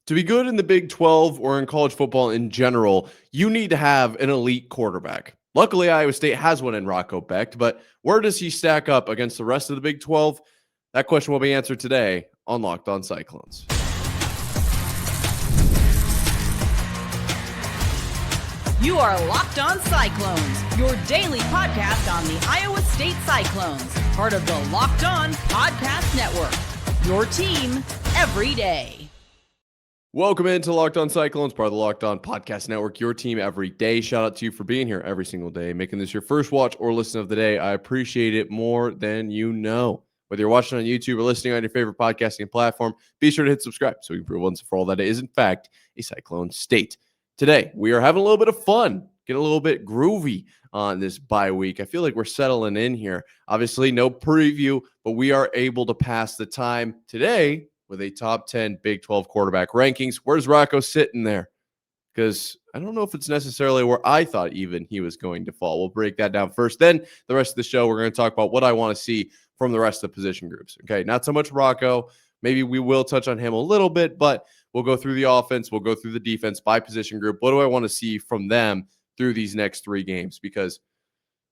To be good in the Big 12 or in college football in general, you need to have an elite quarterback. Luckily, Iowa State has one in Rocco Becht, but where does he stack up against the rest of the Big 12? That question will be answered today on Locked On Cyclones. You are Locked On Cyclones, your daily podcast on the Iowa State Cyclones, part of the Locked On Podcast Network, your team every day. Welcome into Locked On Cyclones, part of the Locked On Podcast Network, your team every day. Shout out to you for being here every single day, making this your first watch or listen of the day. I appreciate it more than you know. Whether you're watching on YouTube or listening on your favorite podcasting platform, be sure to hit subscribe so we can prove once and for all that it is, in fact, a Cyclone state. Today, we are having a little bit of fun, getting a little bit groovy on this bye week. I feel like we're settling in here. Obviously, no preview, but we are able to pass the time today with a top 10 Big 12 quarterback rankings. Where's Rocco sitting there? Because I don't know if it's necessarily where I thought even he was going to fall. We'll break that down first. Then the rest of the show, we're going to talk about what I want to see from the rest of the position groups. Okay, not so much Rocco. Maybe we will touch on him a little bit, but we'll go through the offense. We'll go through the defense by position group. What do I want to see from them through these next three games? Because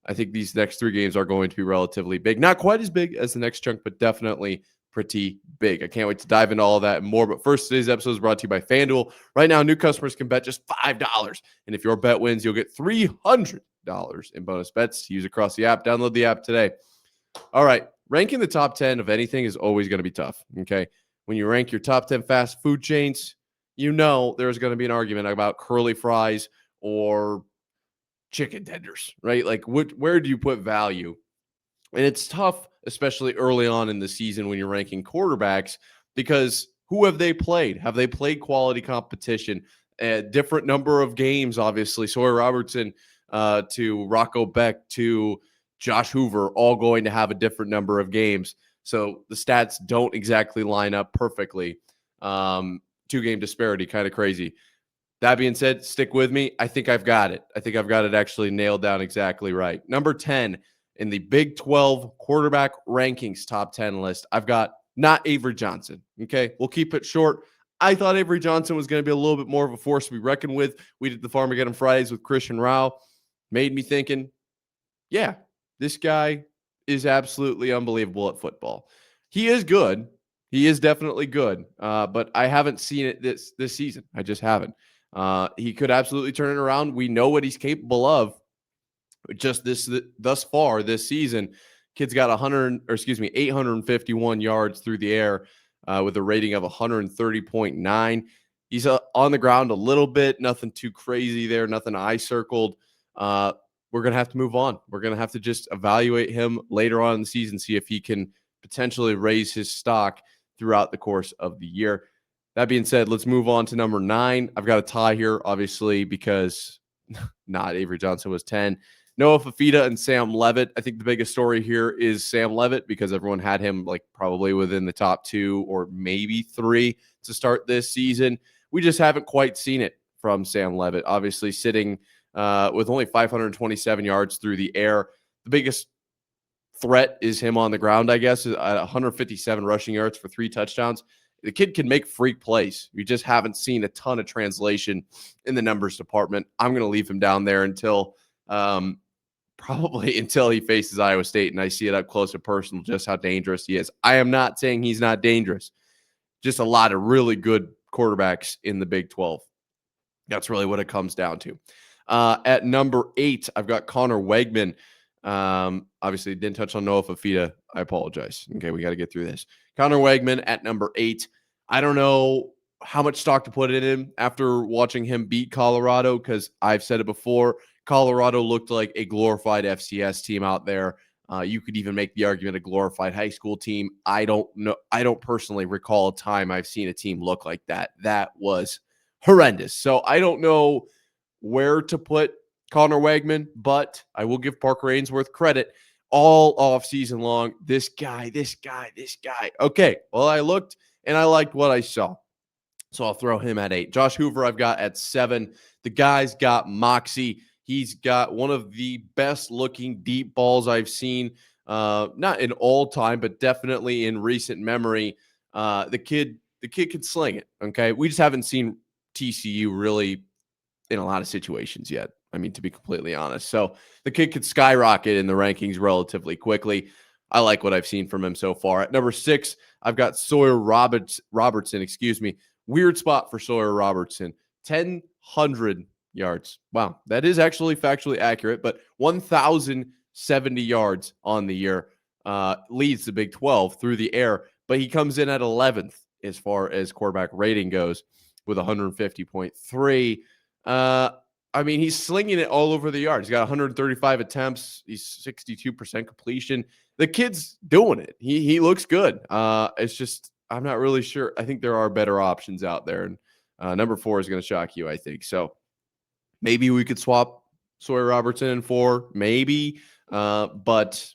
I think these next three games are going to be relatively big. Not quite as big as the next chunk, but definitely pretty big. I can't wait to dive into all of that and more. But first, today's episode is brought to you by FanDuel. Right now, new customers can bet just $5. And if your bet wins, you'll get $300 in bonus bets to use across the app. Download the app today. All right. Ranking the top 10 of anything is always going to be tough. Okay. When you rank your top 10 fast food chains, you know there's going to be an argument about curly fries or chicken tenders, right? Like, where do you put value? And it's tough, especially early on in the season when you're ranking quarterbacks, because who have they played? Have they played quality competition? A different number of games, obviously. Sawyer Robertson to Rocco Becht to Josh Hoover, all going to have a different number of games. So the stats don't exactly line up perfectly. Two-game disparity, kind of crazy. That being said, stick with me. I think I've got it. I think I've got it actually nailed down exactly right. Number 10 in the Big 12 quarterback rankings top 10 list, I've got not Avery Johnson. Okay, we'll keep it short. I thought Avery Johnson was going to be a little bit more of a force to be reckoned with. We did the Farmageddon Fridays with Christian Rao. Made me thinking, yeah, this guy is absolutely unbelievable at football. He is good. He is definitely good, but I haven't seen it this season. I just haven't. He could absolutely turn it around. We know what he's capable of. Just thus far this season, kid's got 851 yards through the air with a rating of 130.9. He's on the ground a little bit, nothing too crazy there, nothing I circled. We're going to have to move on. We're going to have to just evaluate him later on in the season, see if he can potentially raise his stock throughout the course of the year. That being said, let's move on to number 9. I've got a tie here, obviously, because not Avery Johnson was 10. Noah Fafita and Sam Levitt. I think the biggest story here is Sam Levitt because everyone had him like probably within the top 2 or maybe 3 to start this season. We just haven't quite seen it from Sam Levitt. Obviously sitting with only 527 yards through the air. The biggest threat is him on the ground, I guess, at 157 rushing yards for 3 touchdowns. The kid can make freak plays. We just haven't seen a ton of translation in the numbers department. I'm going to leave him down there until probably until he faces Iowa State and I see it up close and personal just how dangerous he is. I am not saying he's not dangerous. Just a lot of really good quarterbacks in the Big 12. That's really what it comes down to. At number 8, I've got Connor Wegman. Obviously, didn't touch on Noah Fafita. I apologize. Okay, we got to get through this. Connor Wegman at number 8. I don't know how much stock to put in him after watching him beat Colorado because I've said it before. Colorado looked like a glorified FCS team out there. You could even make the argument a glorified high school team. I don't know. I don't personally recall a time I've seen a team look like that. That was horrendous. So I don't know where to put Connor Wegman, but I will give Parker Ainsworth credit all off season long. This guy. Okay, well, I looked and I liked what I saw. So I'll throw him at 8. Josh Hoover I've got at 7. The guy's got moxie. He's got one of the best looking deep balls I've seen, not in all time, but definitely in recent memory. The kid the kid could sling it. Okay. We just haven't seen TCU really in a lot of situations yet. I mean, to be completely honest. So the kid could skyrocket in the rankings relatively quickly. I like what I've seen from him so far. At number 6, I've got Sawyer Robertson, excuse me. Weird spot for Sawyer Robertson. 1,000 yards. Wow, that is actually factually accurate, but 1,070 yards on the year. Leads the Big 12 through the air, but he comes in at 11th as far as quarterback rating goes with 150.3. I mean, he's slinging it all over the yard. He's got 135 attempts. He's 62% completion. The kid's doing it. He looks good. It's just I'm not really sure. I think there are better options out there, and number 4 is going to shock you, I think. So maybe we could swap Sawyer Robertson in 4, maybe. But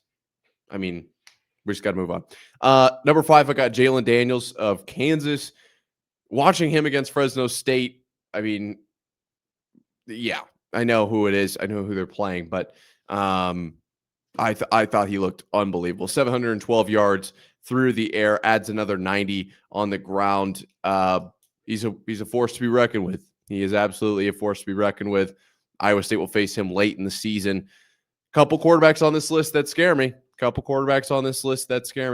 I mean, we just got to move on. Number 5, I got Jalen Daniels of Kansas. Watching him against Fresno State, I mean, yeah, I know who it is. I know who they're playing, but I thought he looked unbelievable. 712 yards through the air, adds another 90 on the ground. He's a force to be reckoned with. He is absolutely a force to be reckoned with. Iowa State will face him late in the season. Couple quarterbacks on this list that scare me.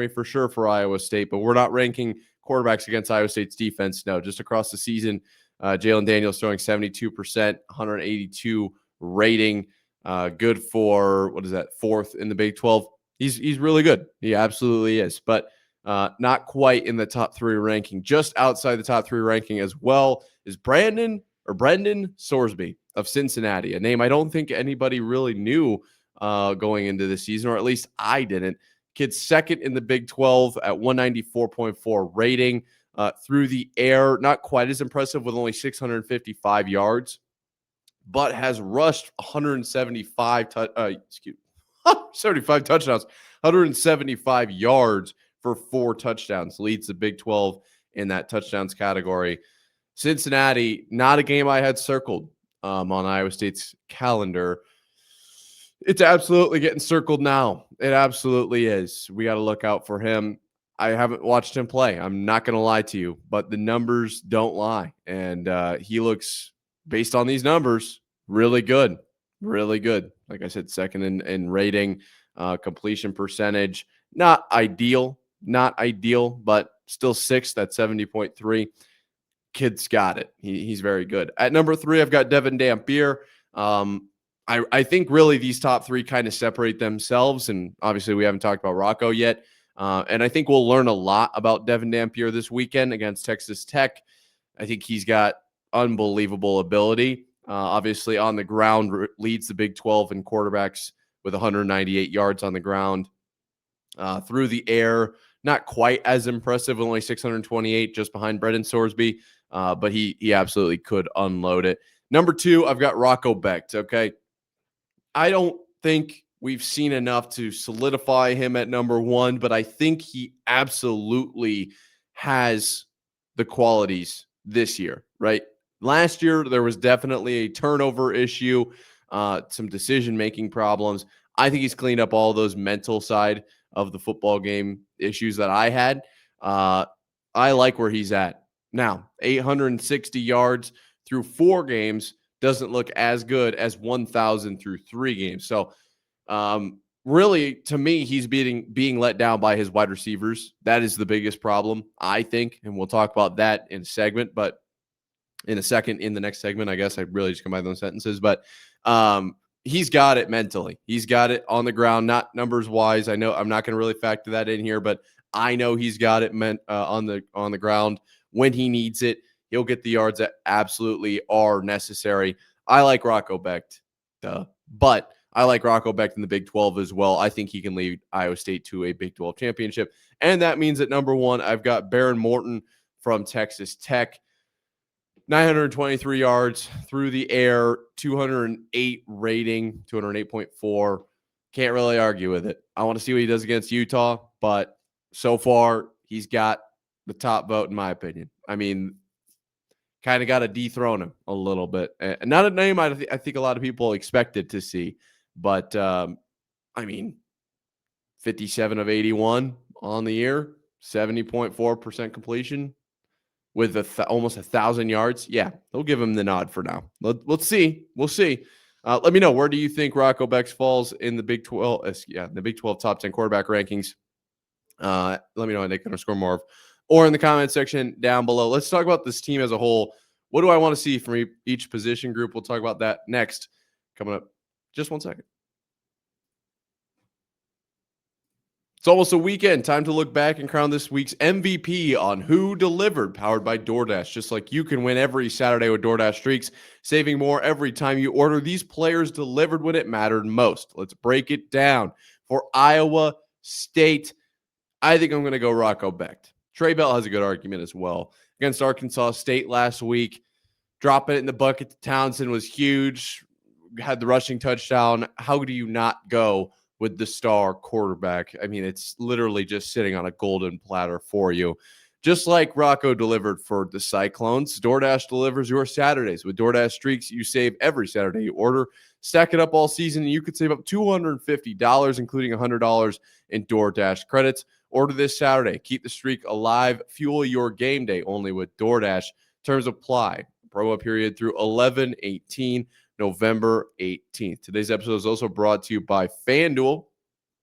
For sure for Iowa State, but we're not ranking quarterbacks against Iowa State's defense. No, just across the season. Jalen Daniels throwing 72%, 182 rating. Good for, what is that, 4th in the Big 12. He's really good. He absolutely is, but not quite in the top 3 ranking. Just outside the top 3 ranking as well is Brendan Sorsby of Cincinnati, a name I don't think anybody really knew going into the season, or at least I didn't. Kid's 2nd in the Big 12 at 194.4 rating. Through the air, not quite as impressive with only 655 yards, but has rushed 75 touchdowns, 175 yards for 4 touchdowns. Leads the Big 12 in that touchdowns category. Cincinnati, not a game I had circled on Iowa State's calendar. It's absolutely getting circled now. It absolutely is. We got to look out for him. I haven't watched him play. I'm not going to lie to you, but the numbers don't lie. And he looks, based on these numbers, really good. Really good. Like I said, 2nd in rating, completion percentage. Not ideal, but still 6th at 70.3. Kid's got it. He's very good. At number 3, I've got Devin Dampier. I think really these top 3 kind of separate themselves. And obviously we haven't talked about Rocco yet. And I think we'll learn a lot about Devin Dampier this weekend against Texas Tech. I think he's got unbelievable ability. Obviously, on the ground, leads the Big 12 in quarterbacks with 198 yards on the ground. Through the air, not quite as impressive, only 628, just behind Brendan Sorsby. But he absolutely could unload it. Number 2, I've got Rocco Becht. Okay. I don't think we've seen enough to solidify him at number 1, but I think he absolutely has the qualities this year, right? Last year, there was definitely a turnover issue, some decision-making problems. I think he's cleaned up all those mental side of the football game issues that I had. I like where he's at. Now, 860 yards through 4 games doesn't look as good as 1,000 through 3 games. So, really, to me, he's being let down by his wide receivers. That is the biggest problem, I think, and we'll talk about that in a segment. But in a second, in the next segment, I guess I really just combine those sentences. But he's got it mentally. He's got it on the ground, not numbers wise. I know I'm not going to really factor that in here, but I know he's got it on the ground when he needs it. He'll get the yards that absolutely are necessary. I like Rocco Becht, but I like Rocco Becht in the Big 12 as well. I think he can lead Iowa State to a Big 12 championship. And that means at number 1, I've got Baron Morton from Texas Tech. 923 yards through the air, 208 rating, 208.4. Can't really argue with it. I want to see what he does against Utah, but so far he's got the top vote in my opinion. I mean, kind of got to dethrone him a little bit. And not a name I think a lot of people expected to see, but I mean, 57 of 81 on the year, 70.4% completion. with almost 1,000 yards, yeah, they'll give him the nod for now. Let's see. We'll see. Let me know, where do you think Rocco Becht falls in the Big 12? The Big 12 top 10 quarterback rankings. Let me know at Nick_Marv or in the comment section down below. Let's talk about this team as a whole. What do I want to see from each position group? We'll talk about that next. Coming up just 1 second. It's almost a weekend. Time to look back and crown this week's MVP on Who Delivered, powered by DoorDash. Just like you can win every Saturday with DoorDash Streaks, saving more every time you order. These players delivered when it mattered most. Let's break it down. For Iowa State, I think I'm going to go Rocco Becht. Trey Bell has a good argument as well. Against Arkansas State last week, dropping it in the bucket to Townsend was huge. Had the rushing touchdown. How do you not go with the star quarterback? I mean, it's literally just sitting on a golden platter for you. Just like Rocco delivered for the Cyclones, DoorDash delivers your Saturdays. With DoorDash Streaks, you save every Saturday you order. Stack it up all season, and you could save up $250, including $100 in DoorDash credits. Order this Saturday. Keep the streak alive. Fuel your game day only with DoorDash. Terms apply. Promo period through 11/18, November 18th. Today's episode is also brought to you by FanDuel.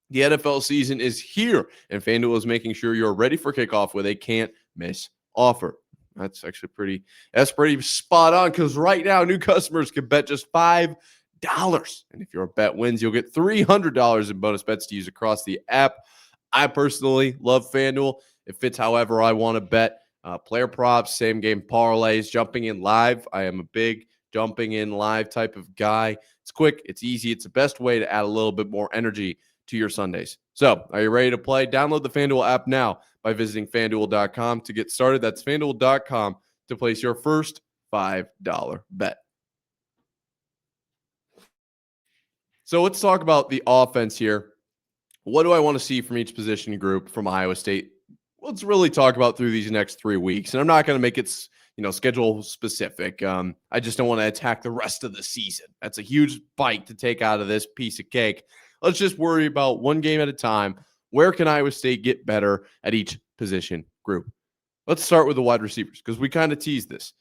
The NFL season is here, and FanDuel is making sure you're ready for kickoff with a can't-miss offer. That's actually pretty spot on, because right now, new customers can bet just $5. And if your bet wins, you'll get $300 in bonus bets to use across the app. I personally love FanDuel. It fits however I want to bet. Player props, same game parlays, jumping in live. I am a big jumping in live type of guy. It's quick, it's easy, it's the best way to add a little bit more energy to your Sundays. So, are you ready to play? Download the FanDuel app now by visiting FanDuel.com to get started. That's FanDuel.com to place your first $5 bet. So, let's talk about the offense here. What do I want to see from each position group from Iowa State? Let's really talk about through these next 3 weeks. And I'm not going to make it schedule specific. I just don't want to attack the rest of the season. That's a huge bite to take out of this piece of cake. Let's just worry about one game at a time. Where can Iowa State get better at each position group? Let's start with the wide receivers, because we kind of teased this.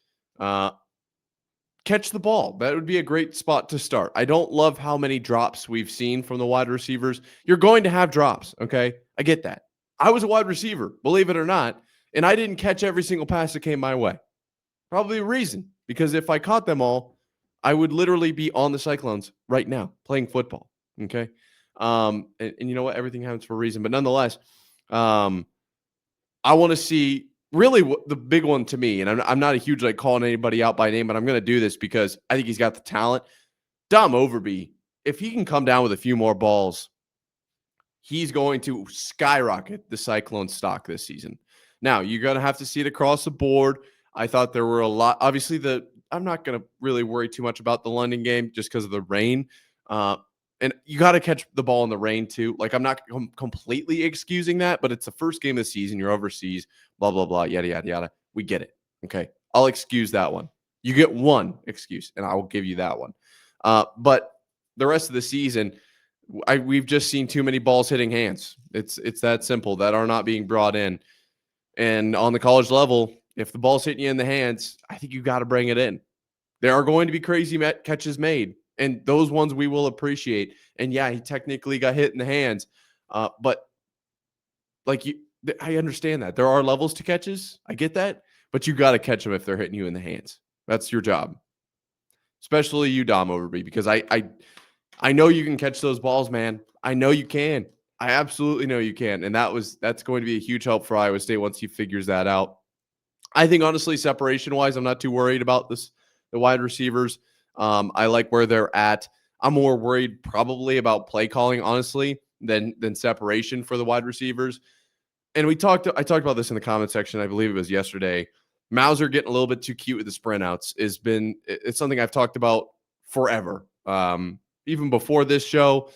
Catch the ball. That would be a great spot to start. I don't love how many drops we've seen from the wide receivers. You're going to have drops, okay? I get that. I was a wide receiver, believe it or not, and I didn't catch every single pass that came my way. Probably a reason, because if I caught them all, I would literally be on the Cyclones right now playing football, okay? And you know what? Everything happens for a reason. But nonetheless, I want to see really the big one to me, and I'm not a huge calling anybody out by name, but I'm going to do this because I think he's got the talent. Dom Overby, if he can come down with a few more balls, he's going to skyrocket the Cyclone stock this season. Now, you're going to have to see it across the board. I thought there were a lot. Obviously, I'm not going to really worry too much about the London game just because of the rain. And you got to catch the ball in the rain too. I'm not completely excusing that, but it's the first game of the season. You're overseas, blah, blah, blah, yada, yada, yada. We get it. Okay. I'll excuse that one. You get one excuse, and I will give you that one. But the rest of the season, we've just seen too many balls hitting hands. It's that simple, that are not being brought in. And on the college level, if the ball's hitting you in the hands, I think you got to bring it in. There are going to be crazy catches made, and those ones we will appreciate. And yeah, he technically got hit in the hands, but I understand that there are levels to catches. I get that, but you got to catch them if they're hitting you in the hands. That's your job, especially you, Dom Overby, because I know you can catch those balls, man. I know you can. I absolutely know you can, and that's going to be a huge help for Iowa State once he figures that out. I think, honestly, separation-wise, I'm not too worried about the wide receivers. I like where they're at. I'm more worried probably about play calling, honestly, than separation for the wide receivers. And I talked about this in the comment section. I believe it was yesterday. Mauser getting a little bit too cute with the sprint outs it's something I've talked about forever. Even before this show,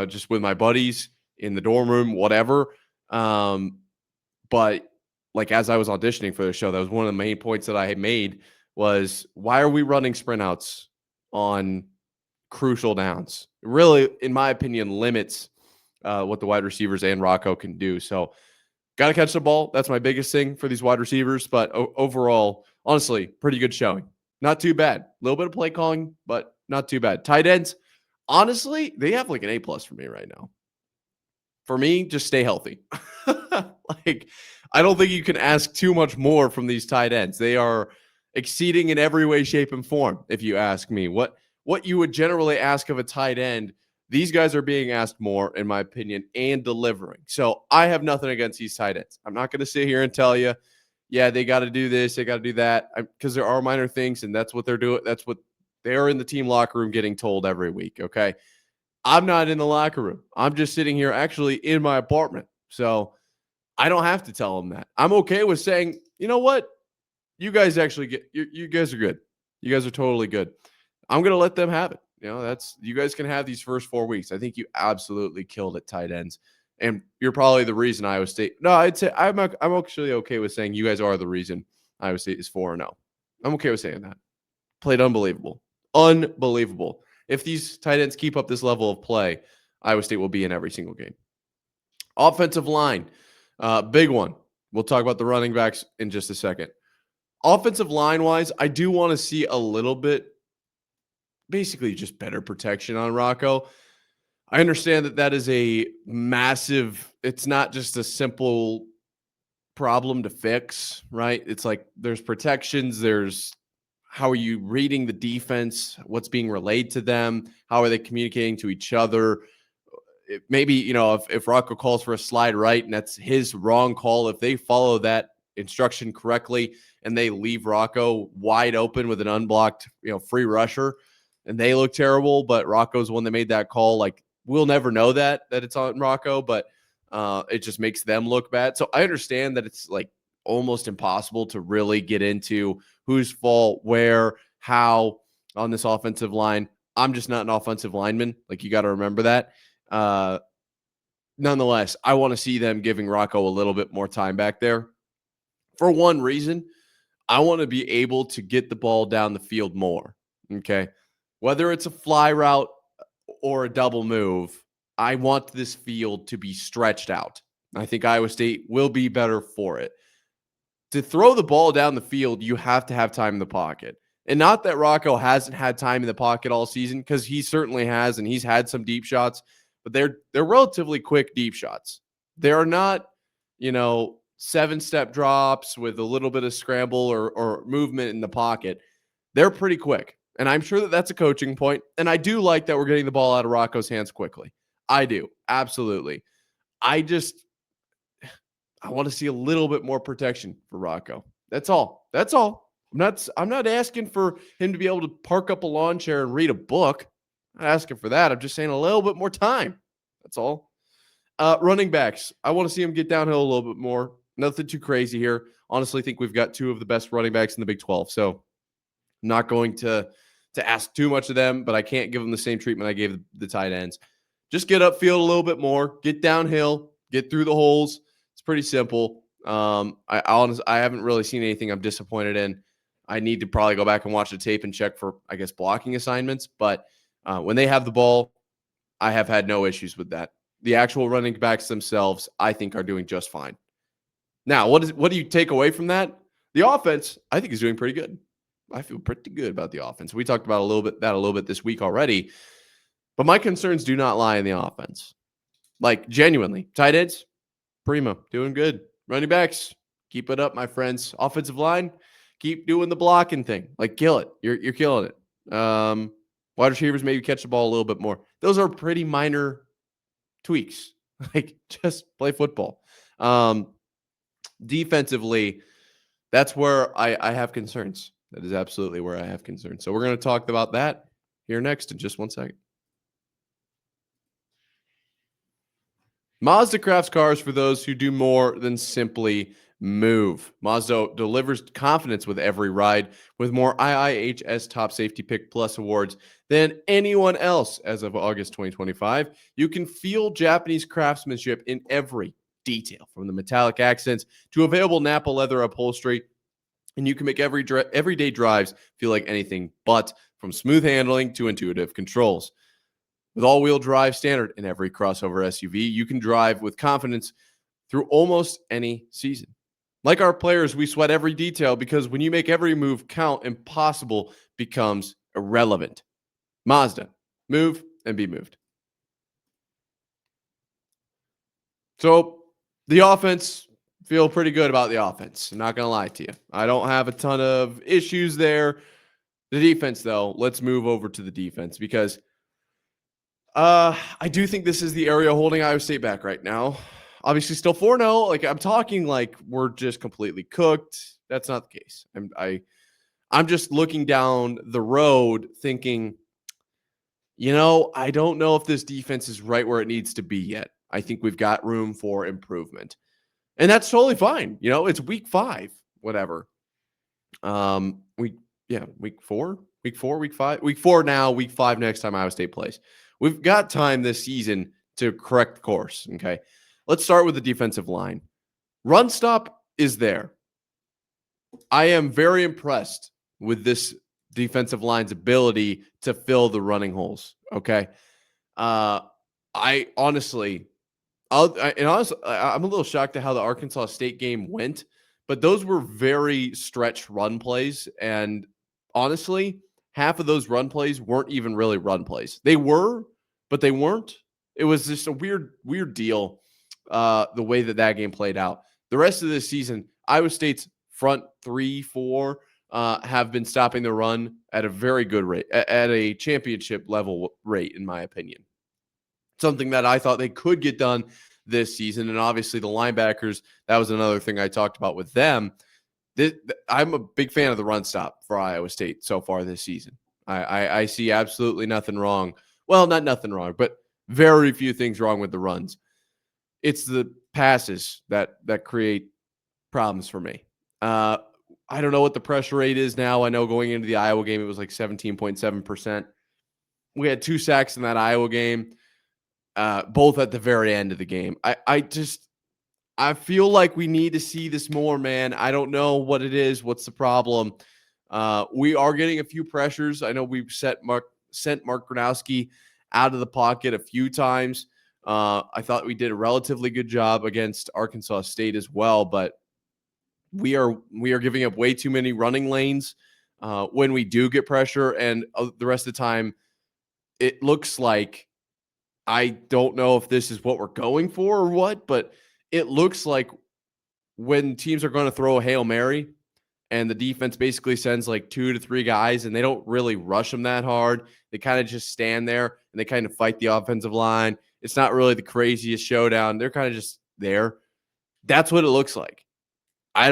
just with my buddies in the dorm room, whatever. But as I was auditioning for the show, that was one of the main points that I had made was, why are we running sprint outs on crucial downs? It really, in my opinion, limits what the wide receivers and Rocco can do. So Got to catch the ball. That's my biggest thing for these wide receivers. But overall, honestly, pretty good showing. Not too bad. A little bit of play calling, but not too bad. Tight ends, honestly, they have like an A+ for me right now. For me, just stay healthy. Like, I don't think you can ask too much more from these tight ends. They are exceeding in every way, shape, and form, if you ask me. What you would generally ask of a tight end, these guys are being asked more, in my opinion, and delivering. So I have nothing against these tight ends. I'm not going to sit here and tell you, yeah, they got to do this, they got to do that, because there are minor things, and that's what they're doing. That's what they're in the team locker room getting told every week, okay? I'm not in the locker room. I'm just sitting here actually in my apartment. So I don't have to tell them that. I'm okay with saying, you know what? You guys actually you guys are good. You guys are totally good. I'm going to let them have it. You guys can have these first 4 weeks. I think you absolutely killed at tight ends. And you're probably the reason Iowa State. No, I'd say I'm actually okay with saying you guys are the reason Iowa State is 4-0. I'm okay with saying that. Played unbelievable. Unbelievable. If these tight ends keep up this level of play, Iowa State will be in every single game. Offensive line, big one. We'll talk about the running backs in just a second. Offensive line-wise, I do want to see a little bit, basically just better protection on Rocco. I understand that is a massive, it's not just a simple problem to fix, right? It's like there's protections, there's how are you reading the defense? What's being relayed to them? How are they communicating to each other? Maybe, if Rocco calls for a slide right and that's his wrong call, if they follow that instruction correctly and they leave Rocco wide open with an unblocked, free rusher and they look terrible, but Rocco's the one that made that call, like we'll never know that it's on Rocco, but it just makes them look bad. So I understand that it's like almost impossible to really get into whose fault, where, how on this offensive line. I'm just not an offensive lineman. Like, you got to remember that. Nonetheless, I want to see them giving Rocco a little bit more time back there. For one reason, I want to be able to get the ball down the field more. Okay. Whether it's a fly route or a double move, I want this field to be stretched out. I think Iowa State will be better for it. To throw the ball down the field, you have to have time in the pocket. And not that Rocco hasn't had time in the pocket all season, because he certainly has, and he's had some deep shots, but they're relatively quick deep shots. They are not, 7-step drops with a little bit of scramble or movement in the pocket. They're pretty quick. And I'm sure that that's a coaching point. And I do like that we're getting the ball out of Rocco's hands quickly. I do. Absolutely. I want to see a little bit more protection for Rocco. That's all. I'm not asking for him to be able to park up a lawn chair and read a book. I'm not asking for that. I'm just saying a little bit more time. That's all. Running backs, I want to see him get downhill a little bit more. Nothing too crazy here. Honestly, I think we've got two of the best running backs in the Big 12. So I'm not going to ask too much of them, but I can't give them the same treatment I gave the tight ends. Just get upfield a little bit more, get downhill, get through the holes. It's pretty simple. I haven't really seen anything I'm disappointed in. I need to probably go back and watch the tape and check for, I guess, blocking assignments. But when they have the ball, I have had no issues with that. The actual running backs themselves, I think, are doing just fine. Now, what do you take away from that? The offense, I think, is doing pretty good. I feel pretty good about the offense. We talked about a little bit this week already. But my concerns do not lie in the offense. Like, genuinely. Tight ends, primo, doing good. Running backs, keep it up, my friends. Offensive line, keep doing the blocking thing. Like, kill it. You're killing it. Wide receivers, maybe catch the ball a little bit more. Those are pretty minor tweaks. Like, just play football. Defensively, that's where I have concerns. That is absolutely where I have concerns. So we're going to talk about that here next in just 1 second. Mazda crafts cars for those who do more than simply move. Mazda delivers confidence with every ride, with more IIHS Top Safety Pick Plus awards than anyone else as of August 2025. You can feel Japanese craftsmanship in every detail, from the metallic accents to available Napa leather upholstery, and you can make everyday drives feel like anything but, from smooth handling to intuitive controls. With all-wheel drive standard in every crossover SUV, you can drive with confidence through almost any season. Like our players, we sweat every detail because when you make every move count, impossible becomes irrelevant. Mazda, move and be moved. So the offense, feel pretty good about the offense. I'm not going to lie to you. I don't have a ton of issues there. The defense, though, let's move over to the defense because I do think this is the area holding Iowa State back right now. Obviously, still 4-0. Like I'm talking like we're just completely cooked. That's not the case. I'm just looking down the road thinking, I don't know if this defense is right where it needs to be yet. I think we've got room for improvement. And that's totally fine. It's week 5, whatever. Week 4, week 5, week 4 now, week 5 next time Iowa State plays. We've got time this season to correct course. Okay. Let's start with the defensive line. Run stop is there. I am very impressed with this defensive line's ability to fill the running holes. Okay. I honestly, I'm a little shocked at how the Arkansas State game went, but those were very stretch run plays. And honestly, half of those run plays weren't even really run plays. They were, but they weren't. It was just a weird deal, the way that game played out. The rest of this season, Iowa State's front 3, 4 have been stopping the run at a very good rate, at a championship level rate, in my opinion. Something that I thought they could get done this season. And obviously the linebackers, that was another thing I talked about with them. I'm a big fan of the run stop for Iowa State so far this season. I see absolutely nothing wrong. Well, not nothing wrong, but very few things wrong with the runs. It's the passes that create problems for me. I don't know what the pressure rate is now. I know going into the Iowa game, it was like 17.7%. We had 2 sacks in that Iowa game. Both at the very end of the game. I feel like we need to see this more, man. I don't know what it is. What's the problem? We are getting a few pressures. I know we've sent Mark Gronowski out of the pocket a few times. I thought we did a relatively good job against Arkansas State as well, but we are giving up way too many running lanes when we do get pressure, and the rest of the time, it looks like, I don't know if this is what we're going for or what, but it looks like when teams are going to throw a Hail Mary and the defense basically sends like 2 to 3 guys and they don't really rush them that hard. They kind of just stand there and they kind of fight the offensive line. It's not really the craziest showdown. They're kind of just there. That's what it looks like. I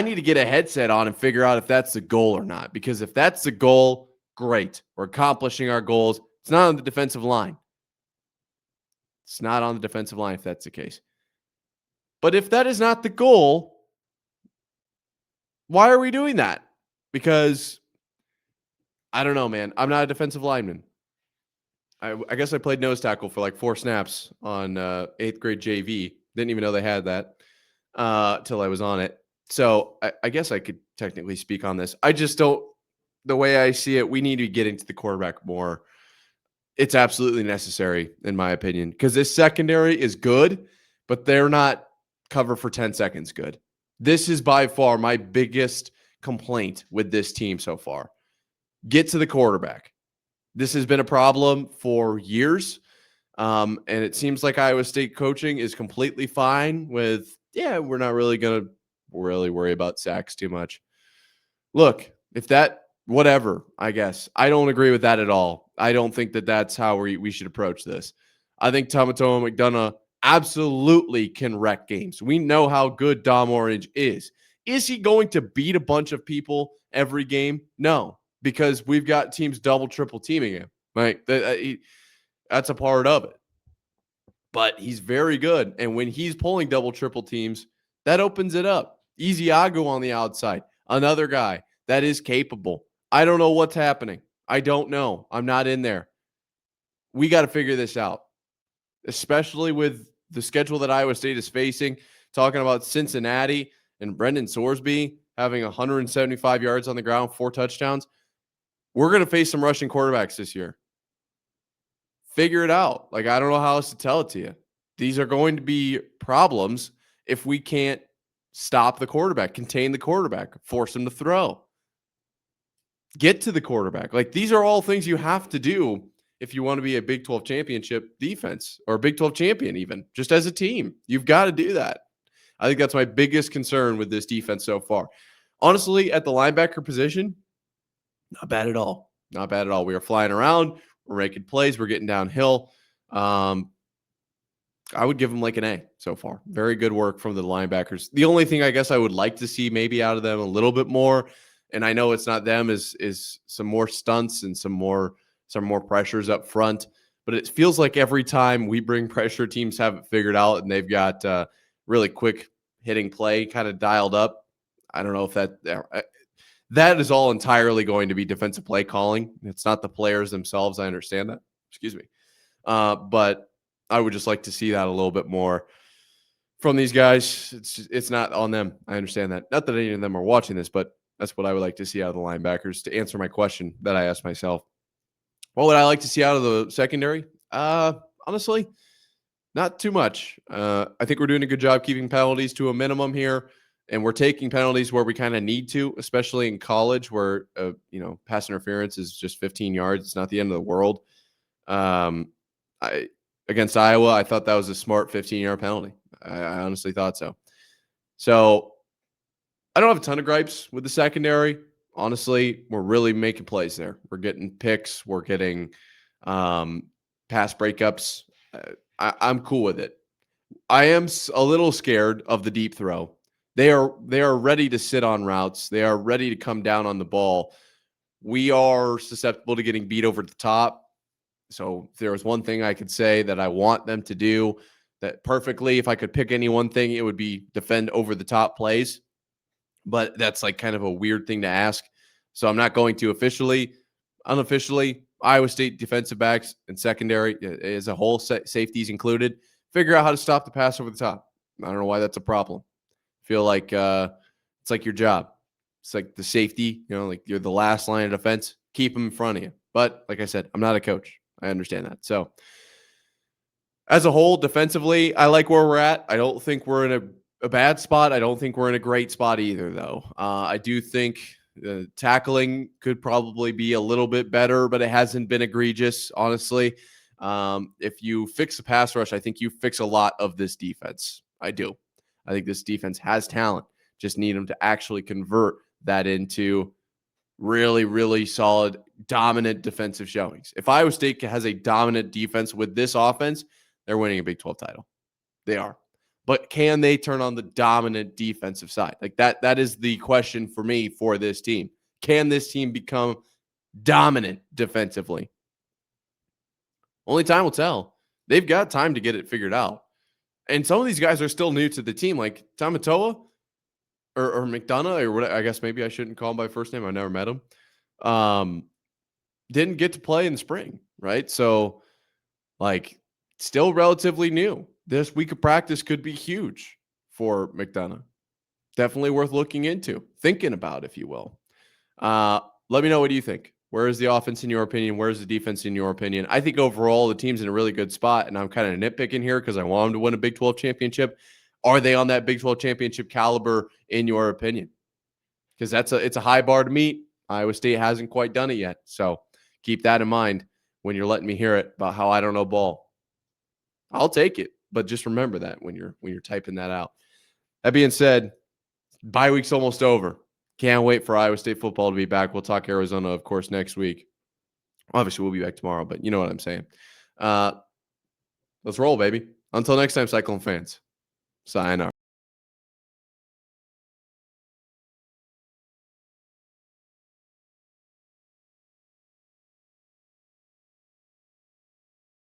need to get a headset on and figure out if that's the goal or not, because if that's the goal, great. We're accomplishing our goals. It's not on the defensive line. It's not on the defensive line if that's the case. But if that is not the goal, why are we doing that? Because I don't know, man. I'm not a defensive lineman. I guess I played nose tackle for like 4 snaps on 8th grade JV. Didn't even know they had that till I was on it. So I guess I could technically speak on this. I just don't. The way I see it, we need to be getting to the quarterback more. It's absolutely necessary, in my opinion, because this secondary is good, but they're not cover for 10 seconds good. This is by far my biggest complaint with this team so far. Get to the quarterback. This has been a problem for years, and it seems like Iowa State coaching is completely fine with, we're not really going to really worry about sacks too much. Look, if that, whatever, I guess. I don't agree with that at all. I don't think that that's how we should approach this. I think Tomatoma McDonough absolutely can wreck games. We know how good Dom Orange is. Is he going to beat a bunch of people every game? No, because we've got teams double, triple teaming him. Right? That's a part of it. But he's very good. And when he's pulling double, triple teams, that opens it up. Easiago on the outside, another guy that is capable. I don't know what's happening. I don't know. I'm not in there. We got to figure this out, especially with the schedule that Iowa State is facing, talking about Cincinnati and Brendan Sorsby having 175 yards on the ground, 4 touchdowns. We're going to face some rushing quarterbacks this year. Figure it out. Like, I don't know how else to tell it to you. these are going to be problems if we can't stop the quarterback, contain the quarterback, force him to throw, get to the quarterback. Like, these are all things you have to do if you want to be a Big 12 championship defense or a Big 12 champion, even just as a team. You've got to do that. I think that's my biggest concern with this defense so far. Honestly, at the linebacker position, not bad at all. Not bad at all. We are flying around. We're making plays. We're getting downhill. I would give them like an A so far. Very good work from the linebackers. The only thing I guess I would like to see maybe out of them a little bit more, and I know it's not them, is some more stunts and some more pressures up front. But it feels like every time we bring pressure, teams have it figured out, and they've got really quick hitting play kind of dialed up. I don't know if that is all entirely going to be defensive play calling. It's not the players themselves. I understand that. Excuse me. But I would just like to see that a little bit more from these guys. It's not on them. I understand that. Not that any of them are watching this, but that's what I would like to see out of the linebackers. To answer my question that I asked myself, what would I like to see out of the secondary? Honestly, not too much. I think we're doing a good job keeping penalties to a minimum here, and we're taking penalties where we kind of need to, especially in college where pass interference is just 15 yards. It's not the end of the world. Against Iowa, I thought that was a smart 15-yard penalty. I honestly thought so. So I don't have a ton of gripes with the secondary. Honestly, we're really making plays there. We're getting picks. We're getting pass breakups. I'm cool with it. I am a little scared of the deep throw. They are ready to sit on routes. They are ready to come down on the ball. We are susceptible to getting beat over the top. So if there was one thing I could say that I want them to do that perfectly, if I could pick any one thing, it would be defend over the top plays. But that's like kind of a weird thing to ask. So I'm not going to officially. Unofficially, Iowa State defensive backs and secondary as a whole, safeties included, figure out how to stop the pass over the top. I don't know why that's a problem. I feel like it's like your job. It's like the safety, like you're the last line of defense. Keep them in front of you. But like I said, I'm not a coach. I understand that. So as a whole, defensively, I like where we're at. I don't think we're in a bad spot. I don't think we're in a great spot either, though. I do think tackling could probably be a little bit better, but it hasn't been egregious, honestly. If you fix the pass rush, I think you fix a lot of this defense. I do. I think this defense has talent. Just need them to actually convert that into really, really solid, dominant defensive showings. If Iowa State has a dominant defense with this offense, they're winning a Big 12 title. They are. But can they turn on the dominant defensive side? Like that is the question for me for this team. Can this team become dominant defensively? Only time will tell. They've got time to get it figured out. And some of these guys are still new to the team, like Tamatoa or McDonough, or what? I guess maybe I shouldn't call him by first name. I never met him. Didn't get to play in the spring, right? So, like, still relatively new. This week of practice could be huge for McDonough. Definitely worth looking into, thinking about, if you will. Let me know, what do you think? Where is the offense in your opinion? Where is the defense in your opinion? I think overall the team's in a really good spot, and I'm kind of nitpicking here because I want them to win a Big 12 championship. Are they on that Big 12 championship caliber in your opinion? Because it's a high bar to meet. Iowa State hasn't quite done it yet. So keep that in mind when you're letting me hear it about how I don't know ball. I'll take it, but just remember that when you're typing that out. That being said, bye week's almost over. Can't wait for Iowa State football to be back. We'll talk Arizona, of course, next week. Obviously, we'll be back tomorrow, but you know what I'm saying. Let's roll, baby. Until next time, Cyclone fans. Sayonara.